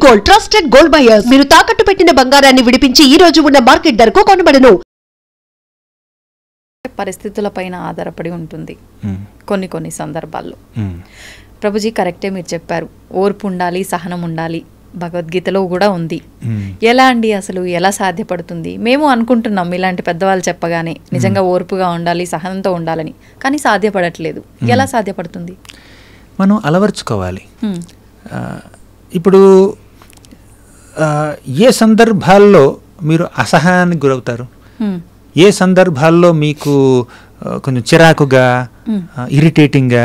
Gold, trusted gold buyers. మీరు తాకట్టు పెట్టిన బంగారాన్ని విడిపించి ఈ రోజు ఉన్న మార్కెట్ ధరకు కొనబడను. పరిస్థితులపైన ఆధారపడి ఉంటుంది కొన్ని సందర్భాల్లో. ప్రభుజీ కరెక్టే మీరు చెప్పారు, ఓర్పు ఉండాలి, సహనం ఉండాలి, భగవద్గీతలో కూడా ఉంది. ఎలా అండి అసలు ఎలా సాధ్యపడుతుంది? మేము అనుకుంటున్నాం ఇలాంటి పెద్దవాళ్ళు చెప్పగానే నిజంగా ఓర్పుగా ఉండాలి, సహనంతో ఉండాలని, కానీ సాధ్యపడట్లేదు. ఎలా సాధ్యపడుతుంది? మనం అలవర్చుకోవాలి. ఇప్పుడు ఏ సందర్భాల్లో మీరు అసహనానికి గురవుతారు, ఏ సందర్భాల్లో మీకు కొంచెం చిరాకుగా, ఇరిటేటింగ్గా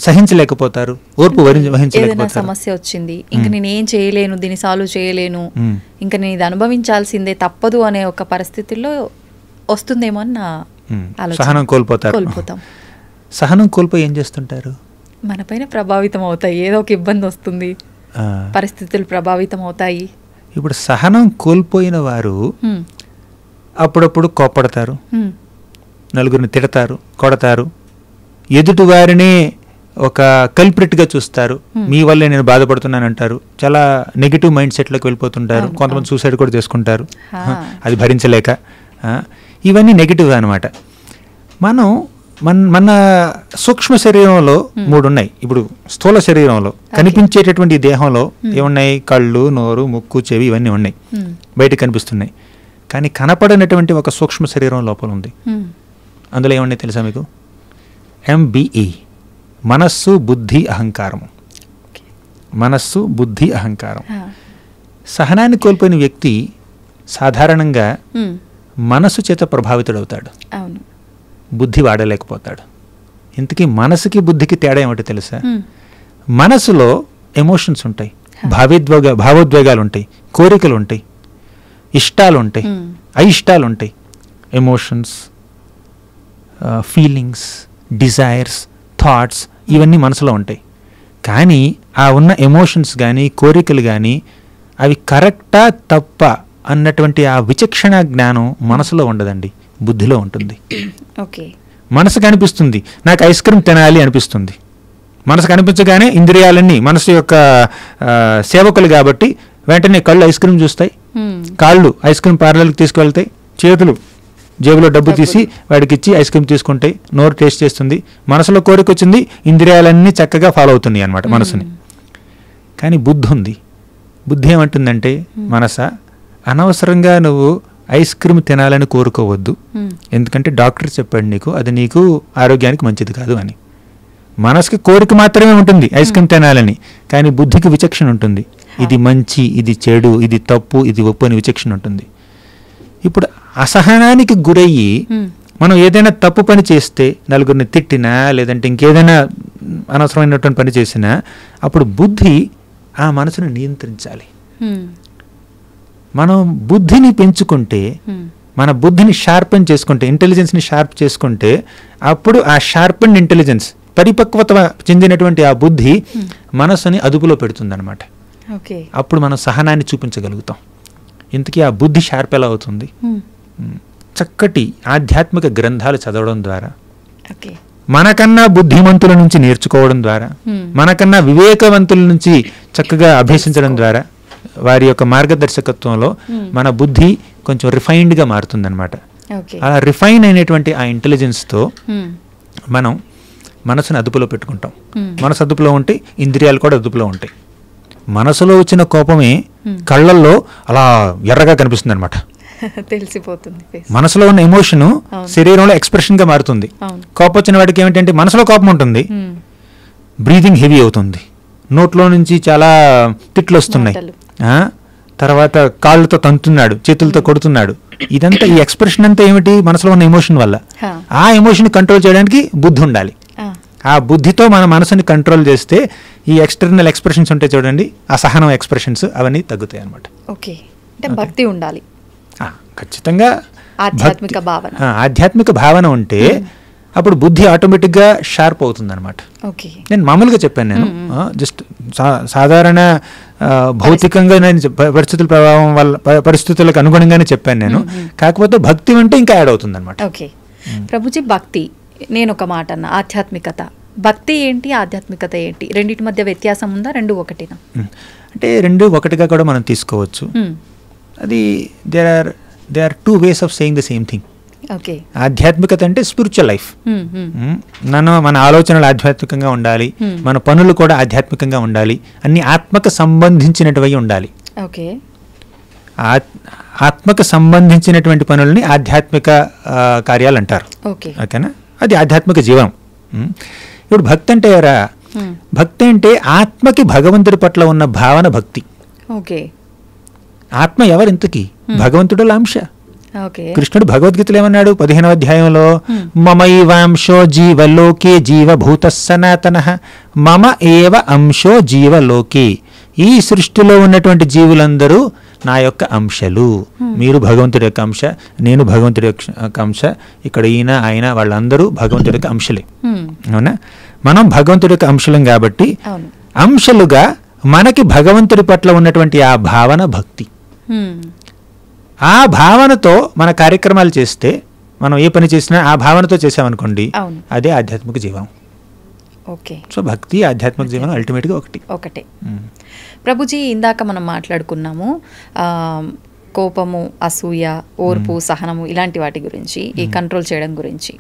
సహించలేకపోతారు, ఓర్పు వహించలేకపోతారు. సమస్య వచ్చింది, ఇంకా నేను ఏం చేయలేను, దీన్ని సాల్వ్ చేయలేను, ఇంకా నేను ఇది అనుభవించాల్సిందే తప్పదు అనే ఒక పరిస్థితుల్లో వస్తుందేమో అని నా ఆలోచన. సహనం కోల్పోతాం. సహనం కోల్పోయి ఏం చేస్తుంటారు? మన పైన ప్రభావితం అవుతాయి, ఏదో ఒక ఇబ్బంది వస్తుంది, పరిస్థితులు ప్రభావితం అవుతాయి. ఇప్పుడు సహనం కోల్పోయిన వారు అప్పుడప్పుడు కోప్పడతారు, నలుగురిని తిడతారు, కొడతారు, ఎదుటి వారిని ఒక కల్ప్రిట్గా చూస్తారు, మీ వల్లే నేను బాధపడుతున్నాను అంటారు, చాలా నెగిటివ్ మైండ్ సెట్లోకి వెళ్ళిపోతుంటారు. కొంతమంది సూసైడ్ కూడా చేసుకుంటారు అది భరించలేక. ఇవన్నీ నెగిటివ్ అనమాట. మన సూక్ష్మ శరీరంలో 3 ఉన్నాయి. ఇప్పుడు స్థూల శరీరంలో కనిపించేటటువంటి దేహంలో ఏమున్నాయి? కళ్ళు, నోరు, ముక్కు, చెవి, ఇవన్నీ ఉన్నాయి, బయటకు కనిపిస్తున్నాయి. కానీ కనపడనటువంటి ఒక సూక్ష్మ శరీరం లోపల ఉంది. అందులో ఏమున్నాయి తెలుసా మీకు? MBE, మనస్సు, బుద్ధి, అహంకారము. మనస్సు, బుద్ధి, అహంకారం. సహనాన్ని కోల్పోయిన వ్యక్తి సాధారణంగా మనస్సు చేత ప్రభావితుడవుతాడు, బుద్ధి వాడలేకపోతాడు. ఇంతకీ మనసుకి బుద్ధికి తేడా ఏమిటో తెలుసా? మనసులో ఎమోషన్స్ ఉంటాయి, భావోద్వేగాలు ఉంటాయి, కోరికలు ఉంటాయి, ఇష్టాలు ఉంటాయి, అయిష్టాలు ఉంటాయి. ఎమోషన్స్, ఫీలింగ్స్, డిజైర్స్, థాట్స్, ఇవన్నీ మనసులో ఉంటాయి. కానీ ఆ ఉన్న ఎమోషన్స్ కానీ కోరికలు కానీ అవి కరెక్టా తప్ప అన్నటువంటి ఆ విచక్షణ జ్ఞానం మనసులో ఉండదండి, బుద్ధిలో ఉంటుంది. మనసుకు అనిపిస్తుంది నాకు ఐస్ క్రీమ్ తినాలి అనిపిస్తుంది. మనసుకు అనిపించగానే ఇంద్రియాలన్నీ మనసు యొక్క సేవకులు కాబట్టి వెంటనే కళ్ళు ఐస్ క్రీమ్ చూస్తాయి, కాళ్ళు ఐస్ క్రీమ్ పార్లర్కి తీసుకువెళ్తాయి, చేతులు జేబులో డబ్బు తీసి వాడికి ఇచ్చి ఐస్ క్రీమ్ తీసుకుంటాయి, నోరు టేస్ట్ చేస్తుంది. మనసులో కోరిక వచ్చింది, ఇంద్రియాలన్నీ చక్కగా ఫాలో అవుతుంది అనమాట మనసుని. కానీ బుద్ధి ఉంది. బుద్ధి ఏమంటుందంటే, మనస అనవసరంగా నువ్వు ఐస్ క్రీమ్ తినాలని కోరుకోవద్దు, ఎందుకంటే డాక్టర్ చెప్పాడు నీకు అది నీకు ఆరోగ్యానికి మంచిది కాదు అని. మనసుకి కోరిక మాత్రమే ఉంటుంది ఐస్ క్రీమ్ తినాలని, కానీ బుద్ధికి విచక్షణ ఉంటుంది. ఇది మంచి, ఇది చెడు, ఇది తప్పు, ఇది ఒప్పు అని విచక్షణ ఉంటుంది. ఇప్పుడు అసహనానికి గురయ్యి మనం ఏదైనా తప్పు పని చేస్తే, నలుగురిని తిట్టినా లేదంటే ఇంకేదైనా అనవసరమైనటువంటి పని చేసినా, అప్పుడు బుద్ధి ఆ మనసును నియంత్రించాలి. మనం బుద్ధిని పెంచుకుంటే, మన బుద్ధిని షార్పెన్ చేసుకుంటే, ఇంటెలిజెన్స్ని షార్ప్ చేసుకుంటే, అప్పుడు ఆ షార్పెన్ ఇంటెలిజెన్స్, పరిపక్వత చెందినటువంటి ఆ బుద్ధి మనసుని అదుపులో పెడుతుందన్నమాట. అప్పుడు మనం సహనాన్ని చూపించగలుగుతాం. ఇంతకీ ఆ బుద్ధి షార్ప్ ఎలా అవుతుంది? చక్కటి ఆధ్యాత్మిక గ్రంథాలు చదవడం ద్వారా, మనకన్నా బుద్ధిమంతుల నుంచి నేర్చుకోవడం ద్వారా, మనకన్నా వివేకవంతుల నుంచి చక్కగా అభ్యసించడం ద్వారా, వారి యొక్క మార్గదర్శకత్వంలో మన బుద్ధి కొంచెం రిఫైన్డ్గా మారుతుందన్నమాట. అలా రిఫైన్ అయినటువంటి ఆ ఇంటెలిజెన్స్తో మనం మనసుని అదుపులో పెట్టుకుంటాం. మనసు అదుపులో ఉంటే ఇంద్రియాలు కూడా అదుపులో ఉంటాయి. మనసులో వచ్చిన కోపమే కళ్ళల్లో అలా ఎర్రగా కనిపిస్తుంది అనమాట, తెలిసిపోతుంది. మనసులో ఉన్న ఎమోషన్ శరీరంలో ఎక్స్ప్రెషన్గా మారుతుంది. కోపం వచ్చిన వాడికి ఏమిటంటే మనసులో కోపం ఉంటుంది, బ్రీతింగ్ హెవీ అవుతుంది, నోట్లో నుంచి చాలా తిట్లు వస్తున్నాయి, తర్వాత కాళ్ళతో తంతున్నాడు, చేతులతో కొడుతున్నాడు. ఇదంతా ఈ ఎక్స్ప్రెషన్ అంతా ఏమిటి? మనసులో ఉన్న ఎమోషన్ వల్ల. ఆ ఎమోషన్ కంట్రోల్ చేయడానికి బుద్ధి ఉండాలి. ఆ బుద్ధితో మన మనసుని కంట్రోల్ చేస్తే ఈ ఎక్స్టర్నల్ ఎక్స్ప్రెషన్స్ ఉంటాయి చూడండి, అసహనం ఎక్స్ప్రెషన్స్, అవన్నీ తగ్గుతాయి అన్నమాట. భక్తి ఉండాలి ఖచ్చితంగా. ఆధ్యాత్మిక భావన ఉంటే అప్పుడు బుద్ధి ఆటోమేటిక్గా షార్ప్ అవుతుంది అనమాట. నేను మామూలుగా చెప్పాను, నేను జస్ట్ సాధారణ భౌతికంగా నేను పరిస్థితుల ప్రభావం వల్ల పరిస్థితులకు అనుగుణంగానే చెప్పాను నేను. కాకపోతే భక్తి అంటే ఇంకా యాడ్ అవుతుంది అనమాట. ప్రభుజీ, భక్తి నేను ఒక మాట అన్న, ఆధ్యాత్మికత భక్తి ఏంటి, ఆధ్యాత్మికత ఏంటి, రెండింటి మధ్య వ్యత్యాసం ఉందా, రెండు ఒకటినా? అంటే రెండు ఒకటిగా కూడా మనం తీసుకోవచ్చు. అది they are two ways of saying the same thing. Okay. ఆధ్యాత్మికత అంటే స్పిరిచువల్ లైఫ్. మన ఆలోచనలు ఆధ్యాత్మికంగా ఉండాలి, మన పనులు కూడా ఆధ్యాత్మికంగా ఉండాలి, అన్ని ఆత్మకు సంబంధించినటివి ఉండాలి. ఓకే. ఆత్మకు సంబంధించినటువంటి పనులని ఆధ్యాత్మిక కార్యాలు అంటారు. ఓకేనా? అది ఆధ్యాత్మిక జీవనం. ఇప్పుడు భక్తి అంటే భక్తి అంటే ఆత్మకి భగవంతుడి పట్ల ఉన్న భావన భక్తి. ఓకే. ఆత్మ ఎవరు ఇంతకీ? భగవంతుడు అంశ. ఓకే. కృష్ణుడు భగవద్గీతలో ఏమన్నాడు? 15వ అధ్యాయంలో మమైవాంశో జీవలోకే జీవభూత సనాతనః మమ ఏవ అంశో జీవలోకే. ఈ సృష్టిలో ఉన్నటువంటి జీవులందరూ నా యొక్క అంశలు. మీరు భగవంతుడి యొక్క అంశ, నేను భగవంతుడి యొక్క అంశ. ఇక్కడ ఈయన ఆయన వాళ్ళందరూ భగవంతుడి యొక్క అంశలే. అవునా? మనం భగవంతుడి యొక్క అంశలం కాబట్టి అంశలుగా మనకి భగవంతుడి పట్ల ఉన్నటువంటి ఆ భావన భక్తి. ఆ భావనతో మన కార్యక్రమాలు చేస్తే, మనం ఏ పని చేసినా ఆ భావనతో చేసామనుకోండి, అదే ఆధ్యాత్మిక జీవనం. ఓకే. సో భక్తి ఆధ్యాత్మిక జీవనం అల్టిమేట్గా ఒకటే. ప్రభుజీ, ఇందాక మనం మాట్లాడుకున్నాము కోపము, అసూయ, ఓర్పు, సహనము ఇలాంటి వాటి గురించి, ఈ కంట్రోల్ చేయడం గురించి.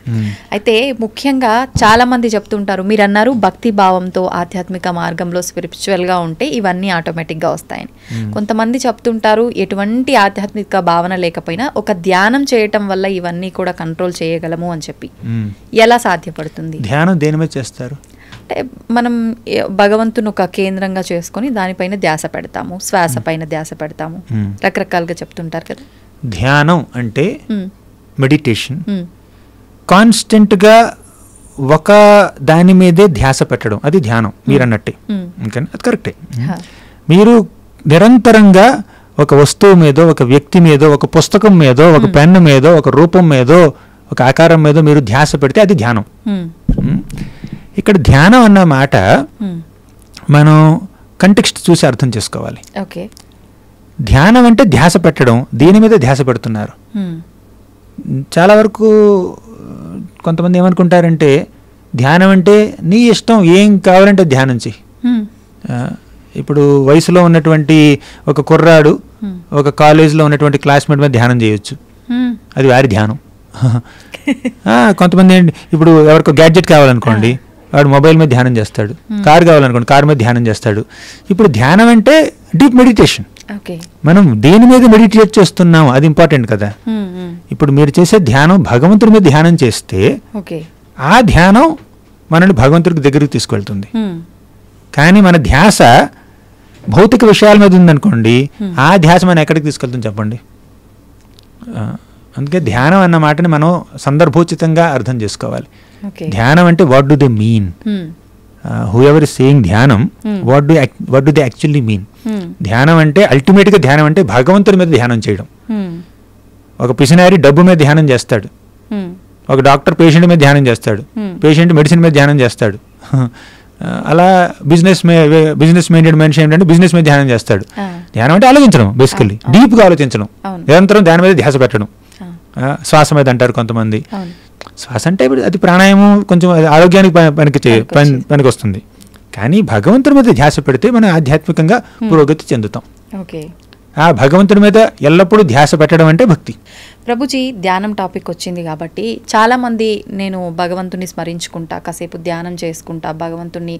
అయితే ముఖ్యంగా చాలా మంది చెప్తుంటారు, మీరు అన్నారు భక్తి భావంతో ఆధ్యాత్మిక మార్గంలో స్పిరిచువల్గా ఉంటే ఇవన్నీ ఆటోమేటిక్గా వస్తాయని. కొంతమంది చెప్తుంటారు ఎటువంటి ఆధ్యాత్మిక భావన లేకపోయినా ఒక ధ్యానం చేయటం వల్ల ఇవన్నీ కూడా కంట్రోల్ చేయగలము అని చెప్పి. ఎలా సాధ్యపడుతుంది? ధ్యానం దేని మీద చేస్తారు? అంటే మనం భగవంతుని ఒక కేంద్రంగా చేసుకొని దానిపైన ధ్యాస పెడతాము, శ్వాస పైన ధ్యాస పెడతాము, రకరకాలుగా చెప్తుంటారు కదా. ధ్యానం అంటే మెడిటేషన్. కాన్స్టెంట్గా ఒక దాని మీదే ధ్యాస పెట్టడం, అది ధ్యానం మీరు అన్నట్టే. ఓకేనా? అది కరెక్టే. మీరు నిరంతరంగా ఒక వస్తువు మీదో, ఒక వ్యక్తి మీదో, ఒక పుస్తకం మీదో, ఒక పెన్ను మీదో, ఒక రూపం మీదో, ఒక ఆకారం మీదో మీరు ధ్యాస పెడితే అది ధ్యానం. ఇక్కడ ధ్యానం అన్న మాట మనం కంటెక్స్ట్ చూసి అర్థం చేసుకోవాలి. ఓకే. ధ్యానం అంటే ధ్యాస పెట్టడం, దీని మీద ధ్యాస పెడుతున్నారు. చాలా వరకు కొంతమంది ఏమనుకుంటారంటే ధ్యానం అంటే నీ ఇష్టం, ఏం కావాలంటే ధ్యానం చెయ్యి. ఇప్పుడు వయసులో ఉన్నటువంటి ఒక కుర్రాడు ఒక కాలేజీలో ఉన్నటువంటి క్లాస్మేట్ మీద ధ్యానం చేయొచ్చు, అది వారి ధ్యానం. కొంతమంది ఇప్పుడు ఎవరికో గ్యాడ్జెట్ కావాలనుకోండి, వాడు మొబైల్ మీద ధ్యానం చేస్తాడు. కార్ కావాలనుకోండి, కార్ మీద ధ్యానం చేస్తాడు. ఇప్పుడు ధ్యానం అంటే డీప్ మెడిటేషన్. మనం దేని మీద మెడిటేట్ చేస్తున్నాం అది ఇంపార్టెంట్ కదా. ఇప్పుడు మీరు చేసే ధ్యానం భగవంతుడి మీద ధ్యానం చేస్తే ఆ ధ్యానం మనల్ని భగవంతుడికి దగ్గరికి తీసుకెళ్తుంది. కానీ మన ధ్యాస భౌతిక విషయాల మీద ఉందనుకోండి, ఆ ధ్యాస మనం ఎక్కడికి తీసుకెళ్తుంది చెప్పండి. అందుకే ధ్యానం అన్న మాటని మనం సందర్భోచితంగా అర్థం చేసుకోవాలి. ధ్యానం అంటే what do they mean, whoever is saying ధ్యానం, what do they actually mean. ధ్యానం అంటే అల్టిమేట్గా ధ్యానం అంటే భగవంతుడి మీద ధ్యానం చేయడం. ఒక పిసినారి డబ్బు మీద ధ్యానం చేస్తాడు, ఒక డాక్టర్ పేషెంట్ మీద ధ్యానం చేస్తాడు, పేషెంట్ మెడిసిన్ మీద ధ్యానం చేస్తాడు. అలా బిజినెస్ మైండెడ్ మనిషి ఏంటంటే బిజినెస్ మీద ధ్యానం చేస్తాడు. ధ్యానం అంటే ఆలోచించడం, బేసికల్లీ డీప్గా ఆలోచించడం, నిరంతరం దాని మీద ధ్యాస పెట్టడం. శ్వాస మీద అంటారు కొంతమంది. శ్వాస అంటే అది ప్రాణాయామం, కొంచెం ఆరోగ్యానికి పనికి వస్తుంది. కానీ భగవంతుడి మీద ధ్యాస పెడితే మనం ఆధ్యాత్మికంగా పురోగతి చెందుతాం. ఆ భగవంతుడి మీద ఎల్లప్పుడూ ధ్యాస పెట్టడం అంటే భక్తి. ప్రభుజీ, ధ్యానం టాపిక్ వచ్చింది కాబట్టి చాలామంది నేను భగవంతుని స్మరించుకుంటా, కాసేపు ధ్యానం చేసుకుంటా, భగవంతుని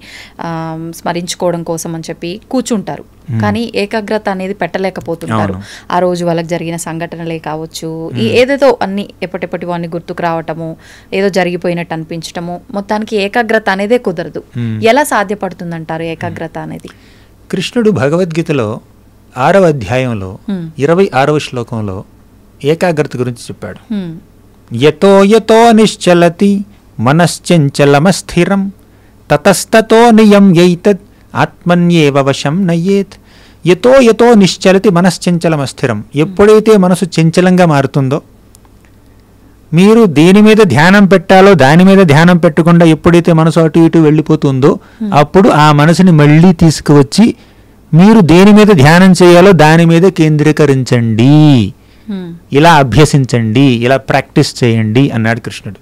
స్మరించుకోవడం కోసం అని చెప్పి కూర్చుంటారు. కానీ ఏకాగ్రత అనేది పెట్టలేకపోతుంటారు. ఆ రోజు వాళ్ళకి జరిగిన సంఘటనలే కావచ్చు, ఏదేదో అన్ని ఎప్పటిప్పటి వాడిని గుర్తుకు రావటము, ఏదో జరిగిపోయినట్టు అనిపించటము, మొత్తానికి ఏకాగ్రత అనేదే కుదరదు. ఎలా సాధ్యపడుతుందంటారు ఏకాగ్రత అనేది? కృష్ణుడు భగవద్గీతలో 6వ అధ్యాయంలో 26వ శ్లోకంలో ఏకాగ్రత గురించి చెప్పాడు. యతో యతో నిశ్చలతి మనశ్చంచలమస్థిరం తతస్తతో నియం యైతద్ ఆత్మన్యేవ వశం నయేత్. యతో యతో నిశ్చలతి మనశ్చంచలమస్థిరం. ఎప్పుడైతే మనసు చంచలంగా మారుతుందో, మీరు దేని మీద ధ్యానం పెట్టాలో దాని మీద ధ్యానం పెట్టకుండా ఎప్పుడైతే మనసు అటు ఇటు వెళ్ళిపోతుందో, అప్పుడు ఆ మనసుని మళ్ళీ తీసుకువచ్చి మీరు దేని మీద ధ్యానం చేయాలో దాని మీద కేంద్రీకరించండి, ఇలా అభ్యసించండి, ఇలా ప్రాక్టీస్ చేయండి అన్నాడు కృష్ణుడు.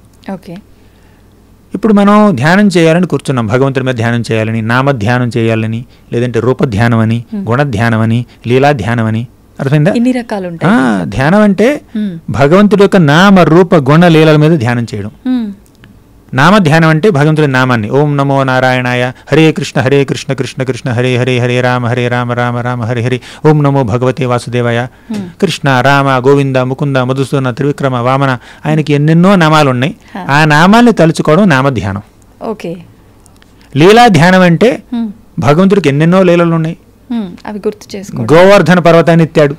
ఇప్పుడు మనం ధ్యానం చేయాలని కూర్చున్నాం, భగవంతుడి మీద ధ్యానం చేయాలని, నామధ్యానం చేయాలని, లేదంటే రూపధ్యానం అని, గుణధ్యానం అని, లీలా ధ్యానం అని. అర్థమైందా? ఇన్ని రకాలు ఉంటాయి. ధ్యానం అంటే భగవంతుడి యొక్క నామ రూప గుణ లీలల మీద ధ్యానం చేయడం. నామధ్యానం అంటే భగవంతుడి నామాన్ని, ఓం నమో నారాయణాయ, హరే కృష్ణ కృష్ణ కృష్ణ హరే హరే, హరే రామ రామ రామ హరే హరే, ఓం నమో భగవతే వాసుదేవాయ. కృష్ణ, రామ, గోవింద, ముకుంద, మధుసూదన, త్రివిక్రమ, వామన, ఆయనకి ఎన్నెన్నో నామాలు ఉన్నాయి. ఆ నామాల్ని తలుచుకోవడం నామధ్యానం. ఓకే. లీలా ధ్యానం అంటే భగవంతుడికి ఎన్నెన్నో లీలలు ఉన్నాయి. అవి గుర్తు చేసుకో. గోవర్ధన పర్వతాన్ని ఎత్తాడు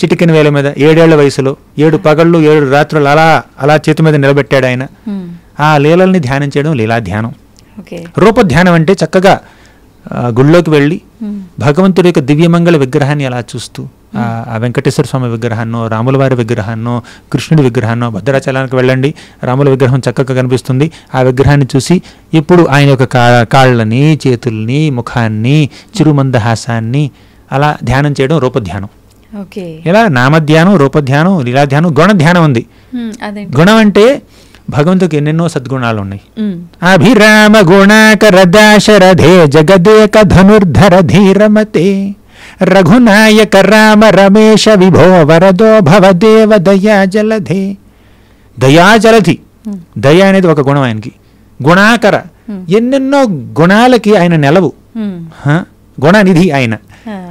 చిటికిన వేల మీద, 7 ఏళ్ల వయసులో, 7 పగళ్ళు 7 రాత్రులు అలా అలా చేతి మీద నిలబెట్టాడు ఆయన. ఆ లీలల్ని ధ్యానం చేయడం లీలా ధ్యానం. రూపధ్యానం అంటే చక్కగా గుళ్ళోకి వెళ్ళి భగవంతుడి యొక్క దివ్యమంగళ విగ్రహాన్ని అలా చూస్తూ, ఆ వెంకటేశ్వర స్వామి విగ్రహాన్నో, రాముల వారి విగ్రహాన్నో, కృష్ణుడి విగ్రహాన్నో, భద్రాచలానికి వెళ్ళండి, రాముల విగ్రహం చక్కగా కనిపిస్తుంది. ఆ విగ్రహాన్ని చూసి ఇప్పుడు ఆయన యొక్క కాళ్ళని, చేతుల్ని, ముఖాన్ని, చిరుమందహాసాన్ని అలా ధ్యానం చేయడం రూపధ్యానం. ఇలా నామధ్యానం, రూపధ్యానం, లీలాధ్యానం, గుణధ్యానం ఉంది. గుణం అంటే భగవంతుడికి ఎన్నెన్నో సద్గుణాలు ఉన్నాయి. అభిరామ గుణాకర దాశరథే జగదేక ధనుర్ధర ధీరమతే రఘునాయక రామ రమేశ విభో వరదో భవదేవ దయాజలధే. దయాజలధి, దయ అనేది ఒక గుణం ఆయనకి. గుణాకర, ఎన్నెన్నో గుణాలకి ఆయన నెలవు, గుణనిధి ఆయన.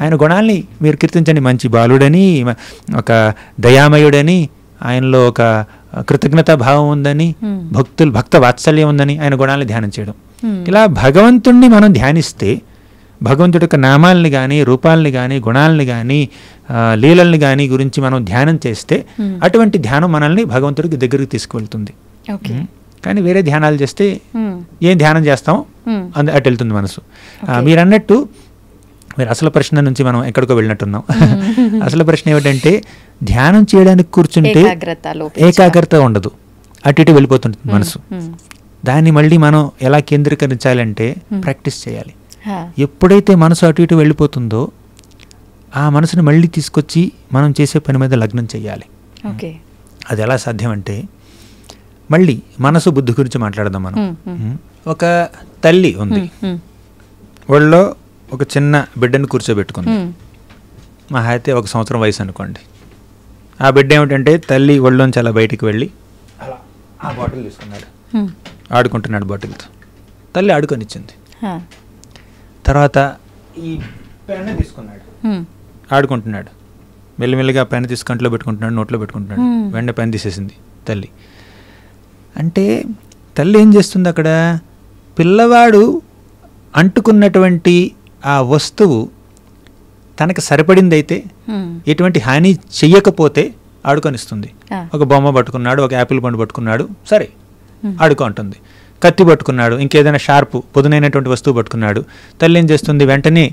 ఆయన గుణాల్ని మీరు కీర్తించండి. మంచి బాలుడని, ఒక దయామయుడని, ఆయనలో ఒక కృతజ్ఞతా భావం ఉందని, భక్త వాత్సల్యం ఉందని ఆయన గుణాలని ధ్యానం చేయడం. ఇలా భగవంతుణ్ణి మనం ధ్యానిస్తే, భగవంతుడి యొక్క నామాలని కానీ, రూపాలని కానీ, గుణాలని కానీ, లీలల్ని కానీ గురించి మనం ధ్యానం చేస్తే అటువంటి ధ్యానం మనల్ని భగవంతుడికి దగ్గరికి తీసుకువెళ్తుంది. కానీ వేరే ధ్యానాలు చేస్తే ఏం ధ్యానం చేస్తాం అటు వెళ్తుంది మనసు. మీరు అన్నట్టు, మీరు అసలు ప్రశ్న నుంచి మనం ఎక్కడికో వెళ్ళినట్టున్నాం. అసలు ప్రశ్న ఏమిటంటే, ధ్యానం చేయడానికి కూర్చుంటే ఏకాగ్రత ఉండదు, అటు ఇటు వెళ్ళిపోతుంది మనసు. దాన్ని మళ్ళీ మనం ఎలా కేంద్రీకరించాలంటే ప్రాక్టీస్ చేయాలి. ఎప్పుడైతే మనసు అటు ఇటు వెళ్ళిపోతుందో ఆ మనసుని మళ్ళీ తీసుకొచ్చి మనం చేసే పని మీద లగ్నం చేయాలి. అది ఎలా సాధ్యం అంటే, మళ్ళీ మనసు బుద్ధి గురించి మాట్లాడదాం మనం. ఒక తల్లి ఉంది, వాళ్ళలో ఒక చిన్న బిడ్డను కూర్చోబెట్టుకుంది. మా అయితే 1 సంవత్సరం వయసు అనుకోండి. ఆ బిడ్డ ఏమిటంటే, తల్లి ఒళ్ళోంచి అలా బయటికి వెళ్ళి అలా ఆ బాటిల్ తీసుకున్నాడు, ఆడుకుంటున్నాడు బాటిల్తో. తల్లి ఆడుకొనిచ్చింది. తర్వాత ఈ పెన్ను తీసుకున్నాడు, ఆడుకుంటున్నాడు. మెల్లిమెల్లిగా ఆ పెన్ను తీసి కంట్లో పెట్టుకుంటున్నాడు, నోట్లో పెట్టుకుంటున్నాడు. వెంటనే పెన్ను తీసేసింది తల్లి. అంటే తల్లి ఏం చేస్తుంది అక్కడ, పిల్లవాడు అంటుకున్నటువంటి ఆ వస్తువు తనకు సరిపడిందైతే, ఎటువంటి హాని చెయ్యకపోతే ఆడుకొనిస్తుంది. ఒక బొమ్మ పట్టుకున్నాడు, ఒక యాపిల్ పండు పట్టుకున్నాడు, సరే ఆడుకో అంటుంది. కత్తి పట్టుకున్నాడు, ఇంకేదైనా షార్పు పొదునైనటువంటి వస్తువు పట్టుకున్నాడు, తల్లి ఏం చేస్తుంది, వెంటనే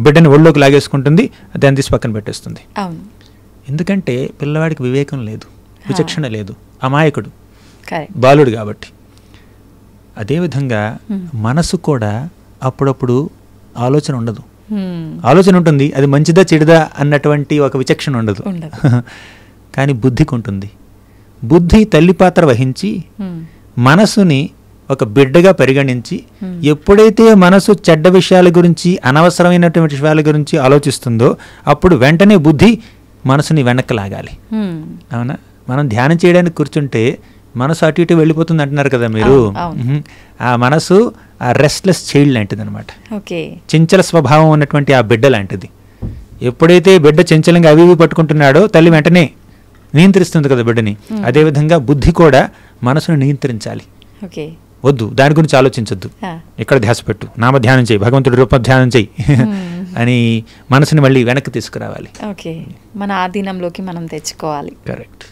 బిడ్డని ఒళ్ళోకి లాగేసుకుంటుంది, దాన్ని తీసి పక్కన పెట్టేస్తుంది. ఎందుకంటే పిల్లవాడికి వివేకం లేదు, విచక్షణ లేదు, అమాయకుడు, బాలుడు కాబట్టి. అదేవిధంగా మనసు కూడా అప్పుడప్పుడు ఆలోచన ఉండదు. ఆలోచన ఉంటుంది, అది మంచిదా చెడుదా అన్నటువంటి ఒక విచక్షణ ఉండదు. కానీ బుద్ధికి ఉంటుంది. బుద్ధి తల్లి పాత్ర వహించి మనసుని ఒక బిడ్డగా పరిగణించి, ఎప్పుడైతే మనసు చెడ్డ విషయాల గురించి, అనవసరమైనటువంటి విషయాల గురించి ఆలోచిస్తుందో అప్పుడు వెంటనే బుద్ధి మనసుని వెనక్కి లాగాలి. అవునా? మనం ధ్యానం చేయడానికి కూర్చుంటే మనసు అటు ఇటు వెళ్ళిపోతుంది అంటున్నారు కదా మీరు. ఆ మనసు ఆ రెస్ట్లెస్ చైల్డ్ లాంటిది అనమాట. చంచల స్వభావం ఉన్నటువంటి ఆ బిడ్డ లాంటిది. ఎప్పుడైతే బిడ్డ చంచలంగా అవి పట్టుకుంటున్నాడో తల్లి వెంటనే నియంత్రిస్తుంది కదా బిడ్డని. అదేవిధంగా బుద్ధి కూడా మనసును నియంత్రించాలి. వద్దు, దాని గురించి ఆలోచించొద్దు, ఎక్కడ ధ్యాస పెట్టు, నామధ్యానం చేయి, భగవంతుడి రూపధ్యానం చేయి అని మనసుని మళ్ళీ వెనక్కి తీసుకురావాలి. మన ఆధీనంలోకి మనం తెచ్చుకోవాలి. కరెక్ట్.